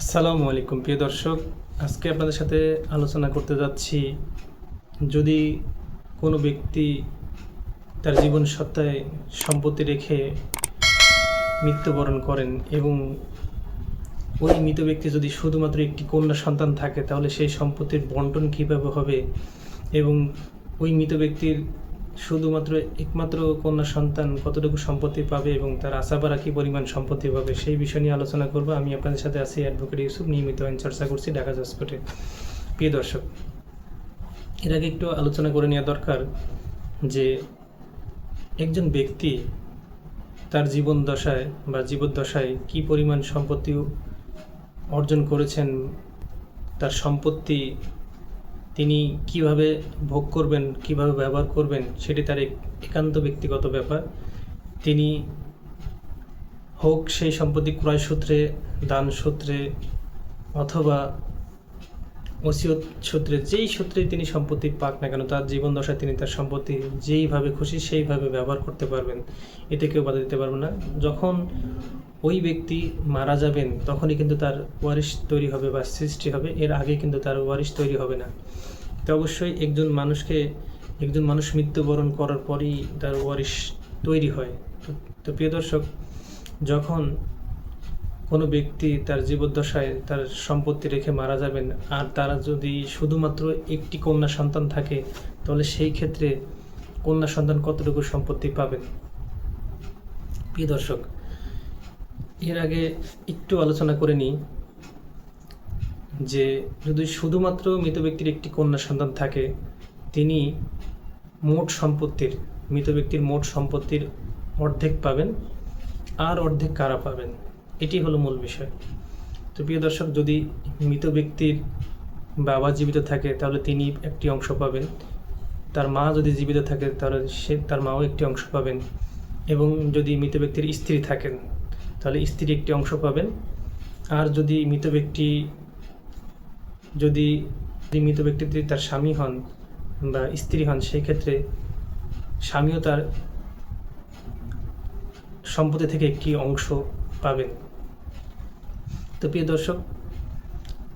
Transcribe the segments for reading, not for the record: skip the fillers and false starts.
আসসালামু আলাইকুম প্রিয় দর্শক। আজকে আপনাদের সাথে আলোচনা করতে যাচ্ছি, যদি কোনো ব্যক্তি তার জীবন সত্তায় সম্পত্তি রেখে মৃত্যুবরণ করেন এবং ওই মৃত ব্যক্তি যদি শুধুমাত্র একটি কন্যা সন্তান থাকে, তাহলে সেই সম্পত্তির বন্টন কীভাবে হবে এবং ওই মৃত ব্যক্তির শুধুমাত্র একমাত্র কন্যা সন্তান কতটুকু সম্পত্তি পাবে এবং তার আশাবাড়া কী পরিমাণ সম্পত্তি পাবে, সেই বিষয় নিয়ে আলোচনা করব। আমি আপনাদের সাথে আছি অ্যাডভোকেট ইউসুফ, নিয়মিত আইন চর্চা করছি ঢাকা জজকোর্টে। প্রিয় দর্শক, এর আগে একটু আলোচনা করে নেওয়া দরকার যে একজন ব্যক্তি তার জীবন দশায় বা জীবদ্দশায় কী পরিমাণ সম্পত্তি অর্জন করেছেন, তার সম্পত্তি তিনি কিভাবে ভোগ করবেন, কিভাবে ব্যবহার করবেন, সেটি তার একান্ত ব্যক্তিগত ব্যাপার। তিনি হোক সেই সম্পত্তি ক্রয় সূত্রে, দান সূত্রে অথবা ওসিয়ত সূত্রে, যেই সূত্রে তিনি সম্পত্তি পাক না কেন, তার জীবন দশায় তিনি তার সম্পত্তি যেইভাবে খুশি সেইভাবে ব্যবহার করতে পারবেন, এতে কেউ বাধা দিতে পারবে না। যখন ওই ব্যক্তি মারা যাবেন তখনই কিন্তু তার ওয়ারিশ তৈরি হবে বা সৃষ্টি হবে, এর আগে কিন্তু তার ওয়ারিশ তৈরি হবে না। তো অবশ্যই একজন মানুষ মৃত্যুবরণ করার পরই তার ওয়ারিশ তৈরি হয়। তো প্রিয় দর্শক, যখন কোনো ব্যক্তি তার জীবদ্দশায় তার সম্পত্তি রেখে মারা যাবেন আর তারা যদি শুধুমাত্র একটি কন্যা সন্তান থাকে, তাহলে সেই ক্ষেত্রে কন্যা সন্তান কতটুকু সম্পত্তি পাবেন। প্রিয় দর্শক, এর আগে একটু আলোচনা করে নিই যে যদি শুধুমাত্র মৃত ব্যক্তির একটি কন্যা সন্তান থাকে, তিনি মৃত ব্যক্তির মোট সম্পত্তির অর্ধেক পাবেন। আর অর্ধেক কারা পাবেন, এটি হলো মূল বিষয়। তো প্রিয় দর্শক, যদি মৃত ব্যক্তির বাবা জীবিত থাকে তাহলে তিনি একটি অংশ পাবেন, তার মা যদি জীবিত থাকে তাহলে তার মাও একটি অংশ পাবেন, এবং যদি মৃত ব্যক্তির স্ত্রী থাকেন তাহলে স্ত্রী একটি অংশ পাবেন। আর যদি মৃত ব্যক্তি তার স্বামী হন বা স্ত্রী হন, সেই ক্ষেত্রে স্বামীও তার সম্পত্তি থেকে একটি অংশ পাবেন। তো প্রিয় দর্শক,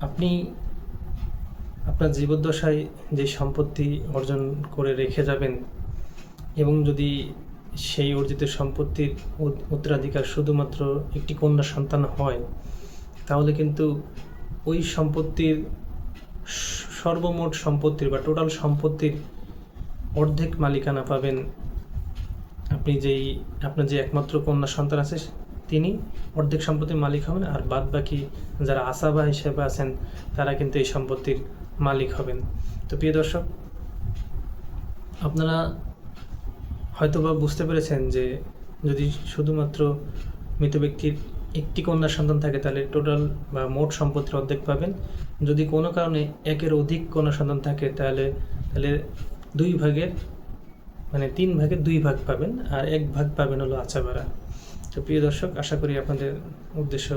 আপনি আপনার জীবদ্দশায় যে সম্পত্তি অর্জন করে রেখে যাবেন এবং যদি সেই অর্জিত সম্পত্তির উত্তরাধিকার শুধুমাত্র একটি কন্যা সন্তান হয়, তাহলে কিন্তু ওই সম্পত্তির সর্বমোট সম্পত্তির বা টোটাল সম্পত্তির অর্ধেক মালিকানা পাবেন আপনার যে একমাত্র কন্যা সন্তান আছে, তিনি অর্ধেক সম্পত্তির মালিক হবেন। আর বাদ বাকি যারা আসাবা হিসেবে আছেন তারা কিন্তু এই সম্পত্তির মালিক হবেন। তো প্রিয় দর্শক, আপনারা হয়তোবা বুঝতে পেরেছেন যে যদি শুধুমাত্র মৃত ব্যক্তির একটি কন্যা সন্তান থাকে তাহলে টোটাল বা মোট সম্পত্তির অর্ধেক পাবেন। যদি কোনো কারণে একের অধিক কন্যা সন্তান থাকে তাহলে 3 ভাগের 2 ভাগ পাবেন, আর 1 ভাগ পাবেন হলো আচাবাড়া। তো প্রিয় দর্শক, আশা করি আপনাদের উদ্দেশ্য